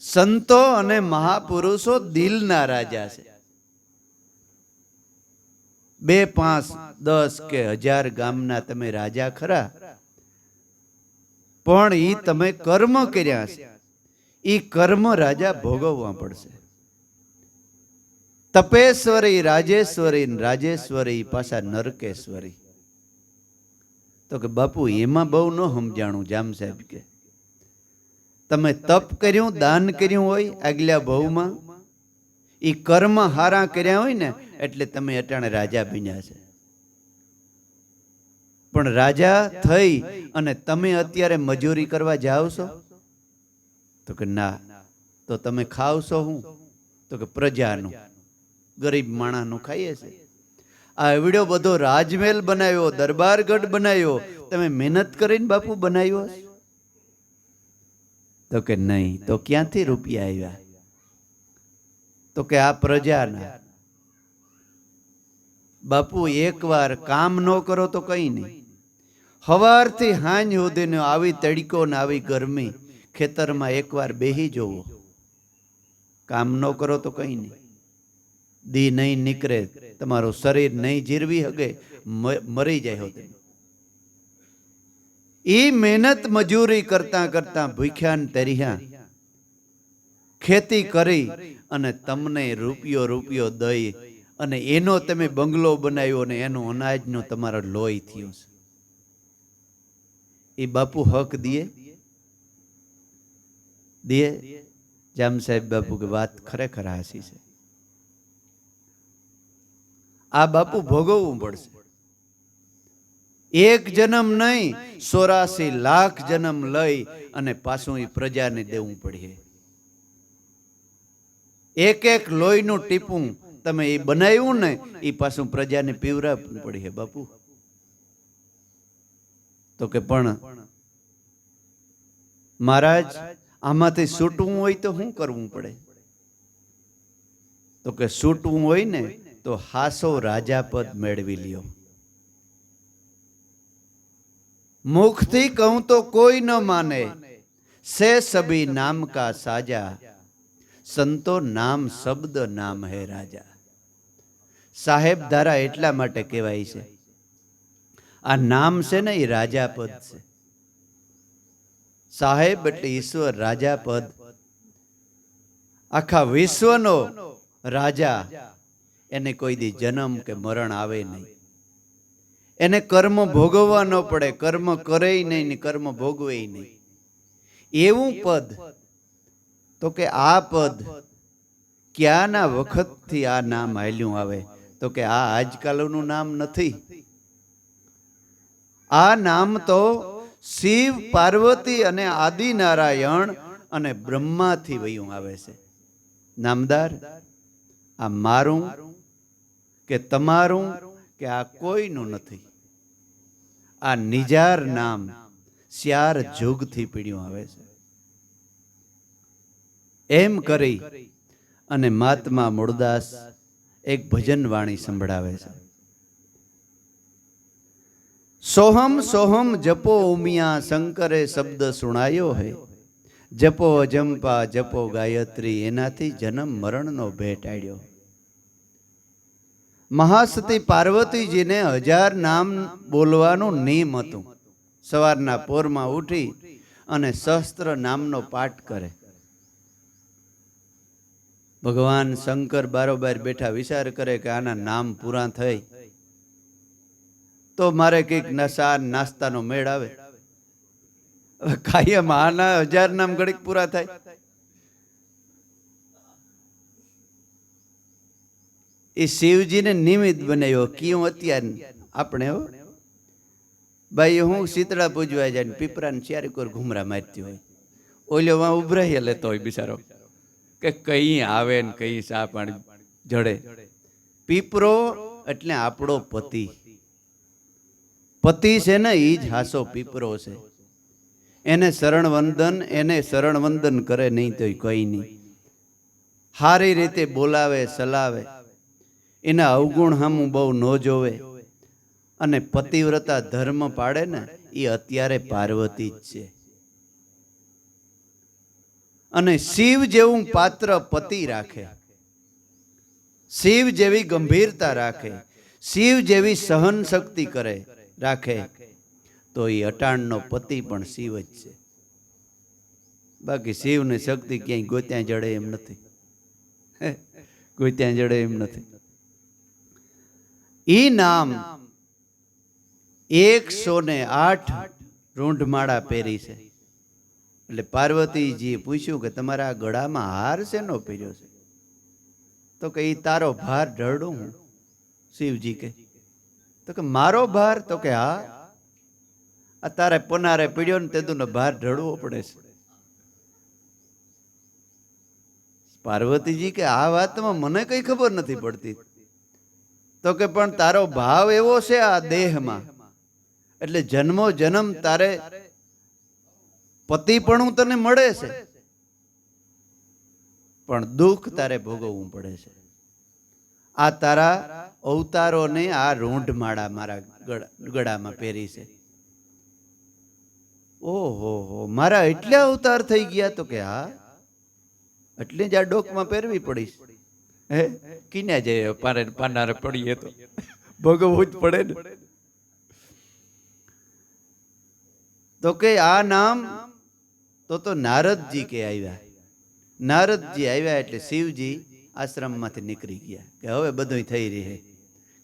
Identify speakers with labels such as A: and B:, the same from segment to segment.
A: સંતો અને મહાપુરુષો દિલના રાજા છે. 2, 5, 10 કે 1000 ગામના તમે રાજા ખરા, પણ ઈ તમે કર્મ કર્યા છે, ઈ કર્મ રાજા ભોગવવા પડશે. તપેશ્વરી રાજેશ્વરી, રાજેશ્વરી પાછા નરકેશ્વરી. તો કે બાપુ એમાં બહુ ન સમજાણું. જામ સાહેબ કે તમે તપ કર્યું, દાન કર્યું હોય આગલા ભવમાં, ઈ કર્મ હારા કર્યા હોય ને એટલે તમે અટાણે રાજા બન્યા છે. પણ રાજા થઈ અને તમે અત્યારે મજૂરી કરવા જાઓ છો? તો કે ના. તો તમે ખાવશો હું? તો કે પ્રજાનું, ગરીબ માણસનું ખાઈએ છે. આ એવડો બધો રાજમહેલ બનાવ્યો, દરબારગઢ બનાવ્યો, તમે મહેનત કરીને બાપુ બનાવ્યો? તો કે નહીં. તો ક્યાંથી રૂપિયા આવ્યા? તો કે આ પ્રજાના. બાપુ એકવાર કામ ન કરો તો કઈ નહીં. સવારથી સાંજ સુધીનો આવી તડકો ને આવી ગરમી, ખેતરમાં એકવાર બેહી જોવો. કામ ન કરો તો કઈ નહીં. દી નહીં નીકળે, તમારું શરીર નહીં જીરવી શકે, મરી જાય હો. ઈ મહેનત મજૂરી કરતા કરતા ભૂખ્યા ને તર્યા ખેતી કરી અને તમને રૂપિયો દઈ અને એનો તમે બંગલો બનાવ્યો ને એનું અનાજનું તમારો લોહી થયું છે. એ બાપુ હક દિયે? જામ સાહેબ બાપુ કે વાત ખરેખર હાસી છે. આ બાપુ ભોગવવું પડશે. એક જન્મ નહીં, 84 લાખ જન્મ લઈ અને પાછું એ પ્રજાને દેવું પડે. એક લોહીનું ટીપું તમે એ બનાવ્યું ને એ પાછું પ્રજાને પીવરાવવું પડે બાપુ. તો કે પણ મહારાજ આમાંથી છૂટવું હોય તો શું કરવું પડે? તો કે છૂટવું હોય ને તો હાસો રાજાપદ મેળવી લ્યો. મુખથી કહું તો કોઈ ન માને, સે સભી નામ કા સાજા, સંતો નામ શબ્દ નામ હે રાજા. સાહેબ ધારા એટલા માટે કહેવાય છે. આ નામ છે ને એ રાજાપદ છે. સાહેબ એટલે ઈશ્વર, રાજાપદ આખા વિશ્વનો રાજા. એને કોઈ દી જન્મ કે મરણ આવે નહીં, એને કર્મ ભોગવવા ન પડે, કર્મ કરે નહીં ને કર્મ ભોગવે નહીં. એવું પદ. તો કે આ પદ ક્યાંના વખતથી આ નામ હાલ્યું આવે? તો કે આ આજકાલનું નામ નથી. આ નામ તો શિવ, પાર્વતી અને આદિનારાયણ અને બ્રહ્માથી વયું આવે છે. નામદાર, આ મારું કે તમારું કે આ કોઈનું નથી. આ નિજાર નામ 4 જુગથી પીડ્યું આવે છે. એમ કરી અને મહાત્મા મૂળદાસ એક ભજન વાણી સંભળાવે છે. સોહમ સોહમ જપો ઉમિયા, શંકરે શબ્દ સુણાયો હે, જપો અજંપા જપો ગાયત્રી, એનાથી જન્મ મરણનો ભેટ આડ્યો. મહાસતી પાર્વતીજીને 1000 નામ બોલવાનું નિયમ હતું. સવારના પોરમાં ઉઠી અને સહસ્ત્ર નામનો પાઠ કરે. ભગવાન શંકર બારોબાર બેઠા વિચાર કરે કે આના નામ પૂરા થઈ તો મારે કંઈક નાસ્તાનો મેળ આવે. કાયમ આના 1000 નામ ઘડીક પૂરા થાય. એ શિવજીને નિમિત્ત બનાવ્યો. ક્યું અત્યારે આપણે ભાઈ હું શીતળા પૂજવા જાય ને પીપરાને 4 કોર ઘુમરા મારતી હોય, ઓલો વાં ઉભરાઈ લેતો હોય બિચારો કે કઈ આવે ને કઈ સા પાણી જડે. પીપરો એટલે આપણો પતિ. પતિ છે ને એ જ હાસો પીપરો છે. એને શરણ વંદન કરે નહીં તો કઈ નહીં. સારી રીતે બોલાવે, સલાવે, એના અવગુણ હામું બહુ ન જોવે અને પતિવ્રતા ધર્મ પાડે ને એ અત્યારે પાર્વતી જ છે. અને શિવ જેવું પાત્ર પતિ રાખે, શિવ જેવી ગંભીરતા રાખે, શિવ જેવી સહન શક્તિ કરે રાખે, તો એ અટાણનો પતિ પણ શિવ જ છે. બાકી શિવની શક્તિ ક્યાંય ગોત્યા જડે એમ નથી, ગોત્યા જડે એમ નથી. ઈ નામ 108 રૂંઢમાળા પહેરી છે. એટલે પાર્વતીજીએ પૂછ્યું કે તમારા ગળામાં હાર શેનો પહેર્યો છે? તો કે ઈ તારો ભાર ઢળું હું. શિવજી કે તો કે મારો ભાર? તો કે હા, આ તારે પનારે પીડ્યો ને તેદુનો ભાર ઢળવો પડે છે. પાર્વતીજી કે આ વાતમાં મને કઈ ખબર નથી પડતી. તો કે પણ તારો ભાવ એવો છે આ દેહમાં, એટલે જન્મો જન્મ તારે પતિપણું તને મળે છે, પણ દુઃખ તારે ભોગવવું પડે છે. આ તારા અવતારોને આ રૂંઢમાળા મારા ગળામાં પહેરી છે. ઓહો હો, મારા એટલા અવતાર થઈ ગયા? તો કે હા, એટલે જ આ ડોકમાં પહેરવી પડીશ. હે કિન્યા જાય પાનારે પડીએ તો ભોગવવું જ પડે ને. તો કે આ નામ તો નારદજી કે આવ્યા. નારદજી આવ્યા એટલે શિવજી આશ્રમમાંથી નીકળી ગયા કે હવે બધું થઈ રહે,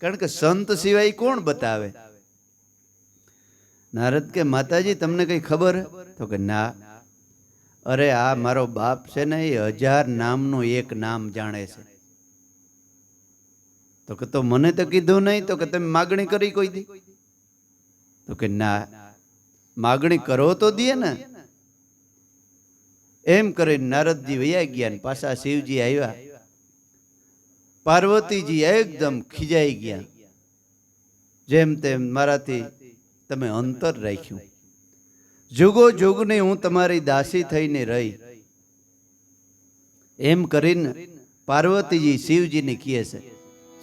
A: કારણ કે સંત સિવાય કોણ બતાવે. નારદ કે માતાજી તમને કઈ ખબર? તો કે ના. અરે આ મારો બાપ છે ને એ 1000 નામનું એક નામ જાણે છે. તો કે તો મને તો કીધું નહીં. તો કે તમે માગણી કરી કોઈ દી? તો કે ના, માગણી કરો તો દે ને. એમ કરીને નારદજી વયા ગયા ને પાછા શિવજી આવ્યા. પાર્વતીજી એકદમ ખીજાઈ ગયા, જેમ તેમ મારાથી તમે અંતર રાખ્યું, જુગો જુગને હું તમારી દાસી થઈને રહી. એમ કરીને પાર્વતીજી શિવજીને કહે છે,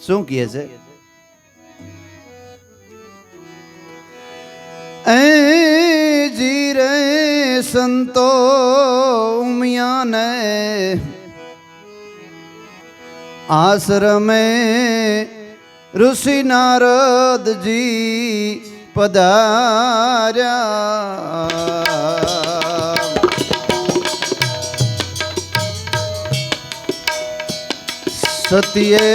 A: શું કહે છે? એ જીરે સંતો ઉમિયાને આશ્રમે ઋષિ નારદજી પધાર્યા. સતીએ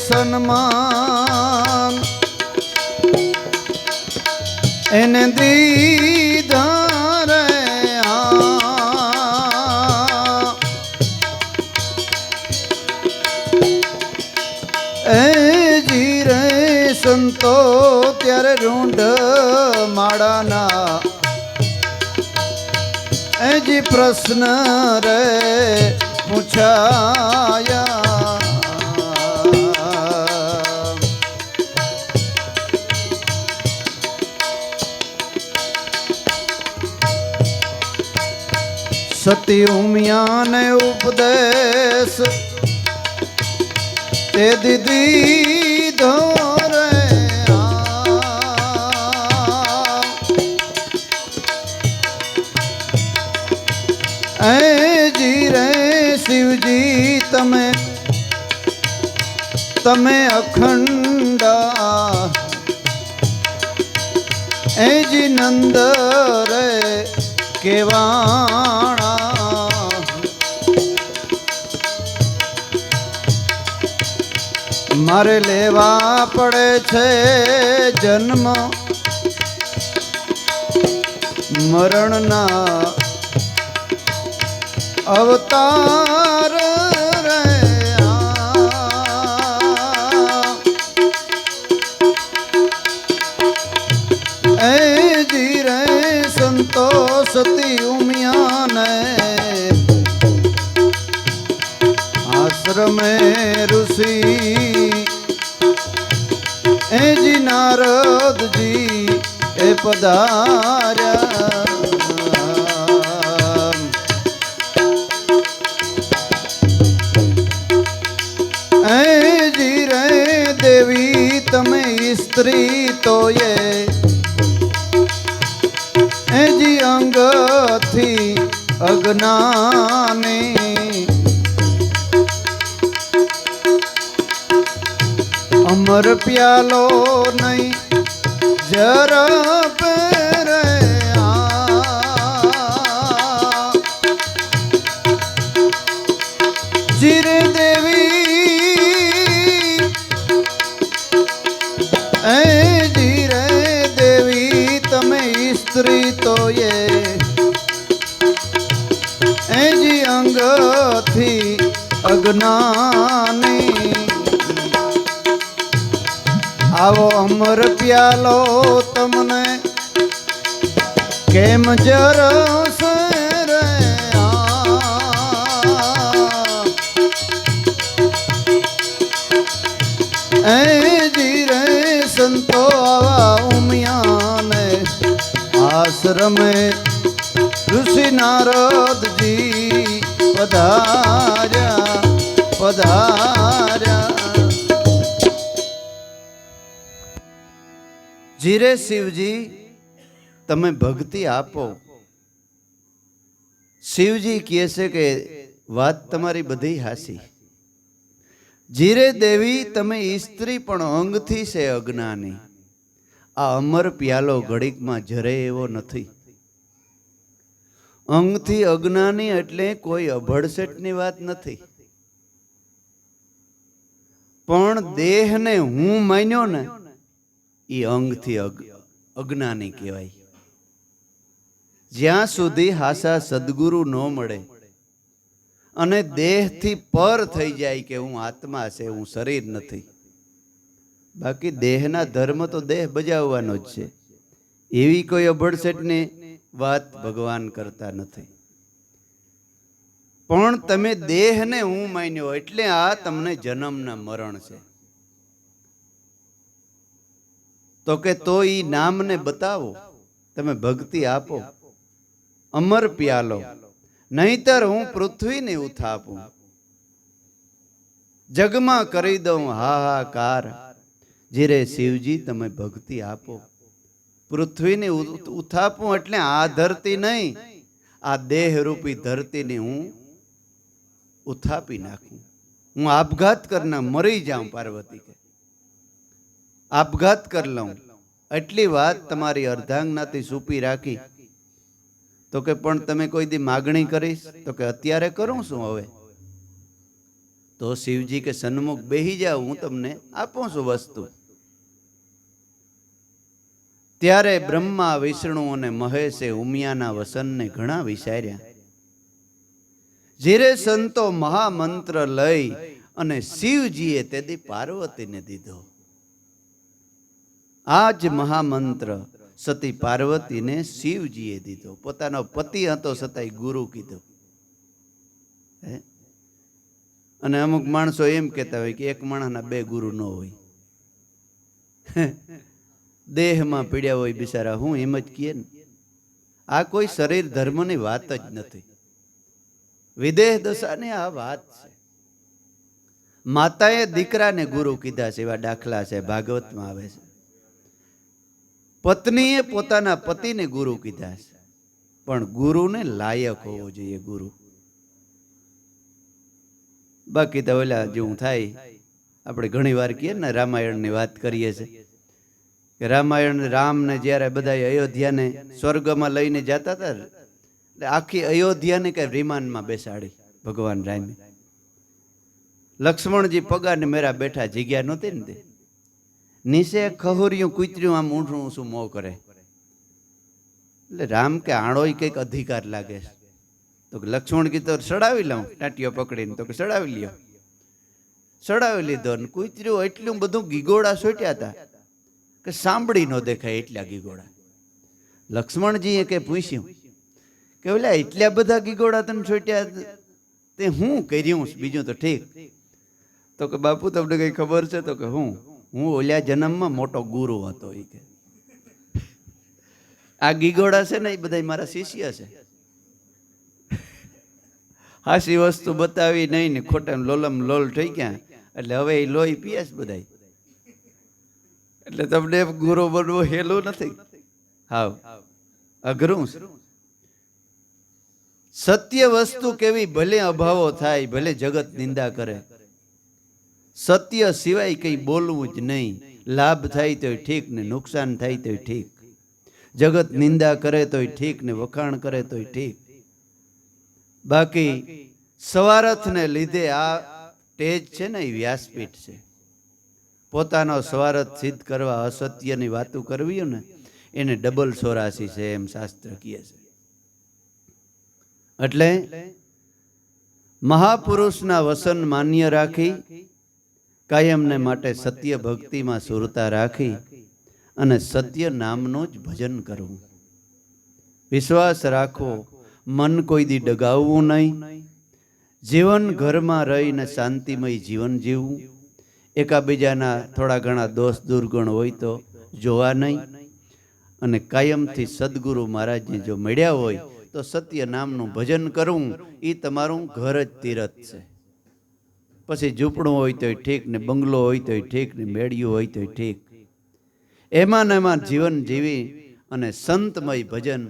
A: સન્માન એને દીધા રે. એ જીરે સંતો ત્યારે રૂંઢ માળાના એજી પ્રશ્ન રે પૂછાયા. સતી ઉમિયાને ઉપદેશ તે દીદી ધોરે. એ જીરે શિવજી તમે અખંડા એ જી નંદ રે કેવાણા. મારે લેવા પડે છે જન્મ મરણના અવતાર રે. એ જીરે સંતો સતી ઉમિયાને આશ્રમે ઋષિ એજી નારદજી એ પધાર્યા. એજી રે દેવી તમે સ્ત્રી તો એજી અંગથી અજ્ઞાને અમર પ્યાલો નહીં જર પેરે જીરે દેવી એ જીરે દેવી તમે સ્ત્રી તો એ જી અંગથી અજ્ઞાની આવો અમર પ્યાલો તમને કેમ જરસે રે એ જીરે સંતો આવા ઉમિયાને આશ્રમે ઋષિ નારદજી પધાર્યા પધાર્યા જીરે શિવજી તમે ભક્તિ આપો. શિવજી કહે છે કે વાત તમારી બધી હાસી. જીરે દેવી તમે સ્ત્રી પણ અંગથી છે અજ્ઞાની. આ અમર પ્યાલો ઘડીકમાં જરે એવો નથી. અંગથી અજ્ઞાની એટલે કોઈ અભડસેટની વાત નથી, પણ દેહને હું માન્યો ને એ અંગથી અજ્ઞાની કહેવાય. જ્યાં સુધી હાસા સદગુરુ ન મળે અને દેહથી પર થઈ જાય કે હું આત્મા છે, હું શરીર નથી. બાકી દેહના ધર્મ તો દેહ બજાવવાનો જ છે. એવી કોઈ અભડસેટની વાત ભગવાન કરતા નથી. પણ તમે દેહને હું માન્યો એટલે આ તમને જન્મના મરણ છે. તો કે તો ઈ નામને બતાવો, તમે ભક્તિ આપો. અમર પ્યાલો નહીતર હું પૃથ્વીને ઉથાપું, જગમાં કરી દઉં હાહાકાર. જીરે શિવજી તમે ભક્તિ આપો. પૃથ્વીને ઉથાપું એટલે આ ધરતી નહીં, આ દેહરૂપી ધરતીને હું ઉથાપી નાખું. હું આપઘાત કરના મરી જાઉં. પાર્વતી કે આપઘાત કરી લઉં. એટલી વાત તમારી અર્ધાંગનાથી સૂપી રાખી. તો કે પણ તમે કોઈ દી માગણી કરીશ? તો કે અત્યારે કરું શું હવે? તો શિવજી કે સન્મુખ બેહી જાવ, હું તમને આપું છું વસ્તુ. ત્યારે બ્રહ્મા વિષ્ણુ અને મહેશે ઉમિયાના વસનને ઘણા વિચાર્યા. જીરે સંતો મહામંત્ર લઈ અને શિવજીએ તેથી પાર્વતીને દીધો. આ જ મહામંત્ર સતી પાર્વતીને શિવજીએ દીધો. પોતાનો પતિ હતો છતાંય ગુરુ કીધો. અને અમુક માણસો એમ કહેતા હોય કે એક માણસના બે ગુરુ ન હોય. દેહમાં પીડ્યા હોય બિચારા, હું એમ જ કહીએ ને. આ કોઈ શરીર ધર્મની વાત જ નથી. વિદેહ દશાની આ વાત છે. માતાએ દીકરાને ગુરુ કીધા છે, એવા દાખલા છે, ભાગવતમાં આવે છે. પત્નીએ પોતાના પતિને ગુરુ કીધા છે, પણ ગુરુને લાયક હોવો જોઈએ ગુરુ. બાકી તો ઓલા જેવું થાય, આપણે ઘણી વાર કહીએ ને રામાયણની વાત કરીએ છીએ કે રામાયણ રામને જ્યારે બધા અયોધ્યાને સ્વર્ગમાં લઈને જતા હતા, એટલે આખી અયોધ્યાને કઈ વિમાનમાં બેસાડી ભગવાન રામે. લક્ષ્મણજી પગાને મેરા બેઠા, જગ્યા નહોતી ને તે નીચે ખહુરિયું કૂતર્યું આમ ઊંઠું ઊંચું મોં કરે. એટલે રામ કે આણોય કંઈક અધિકાર લાગે છે. તો કે લક્ષ્મણ કીધું સડાવી લઉં ટાંટીઓ પકડીને. તો કે સડાવી લ્યો. સડાવી લીધો ને કૂતર્યું એટલું બધું ગીગોડા સોટ્યા હતા કે સાંભળી ન દેખાય એટલા ગીગોડા. લક્ષ્મણજીએ કે પૂછ્યું કે ઓલા એટલા બધા ગીગોડા તને છોટ્યા તે હું કર્યું બીજું તો ઠીક. તો કે બાપુ તમને કઈ ખબર છે? તો કે હું ઓલ્યા જન્મમાં મોટો ગુરુ હતો. એ કે આ ગીગોડા છે ને એ બધા મારા શિષ્ય છે. હાસી વસ્તુ બતાવી નહીં ને ખોટા લોલમ લોલ થઈ ગયા. એટલે હવે એ લોહી પીએસ બધા. એટલે તમને ગુરુ બનવું હેલું નથી, હાવ અઘરું છે. સત્ય વસ્તુ કેવી ભલે અભાવો થાય, ભલે જગત નિંદા કરે, સત્ય સિવાય કંઈ બોલવું જ નહીં. લાભ થાય તોય ઠીક ને નુકસાન થાય તોય ઠીક, જગત નિંદા કરે તોય ઠીક ને વખાણ કરે તોય ઠીક. બાકી સ્વાર્થને લીધે આ સ્ટેજ છે ને એ વ્યાસપીઠ છે. પોતાનો સ્વાર્થ સિદ્ધ કરવા અસત્યની વાતો કરવી ને એને ડબલ 84 છે એમ શાસ્ત્ર કહે છે. એટલે મહાપુરુષના વસન માન્ય રાખી, કાયમને માટે સત્ય ભક્તિમાં સુરતા રાખી અને સત્ય નામનું જ ભજન કરવું. વિશ્વાસ રાખવો, મન કોઈ દી ડગાવવું નહીં. જીવન ઘરમાં રહીને શાંતિમય જીવન જીવવું. એકાબીજાના થોડા ઘણા દોષ દુર્ગુણ હોય તો જોવા નહીં. અને કાયમથી સદગુરુ મહારાજને જો મળ્યા હોય તો સત્ય નામનું ભજન કરવું. એ તમારું ઘર જ તીરથ છે. પછી ઝૂંપડું હોય તોય ઠીક ને બંગલો હોય તોય ઠીક ને મેળિયું હોય તોય ઠીક. એમાં ને એમાં જીવન જીવી અને સંતમય ભજન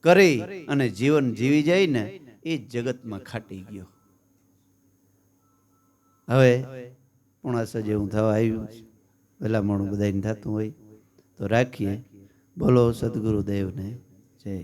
A: કરી અને જીવન જીવી જાય ને એ જગતમાં ખાટી ગયો. હવે 6:30 જેવું થવા આવ્યું છે. પહેલા મોડું બધાને થતું હોય તો રાખીએ. બોલો સદગુરુદેવને જય.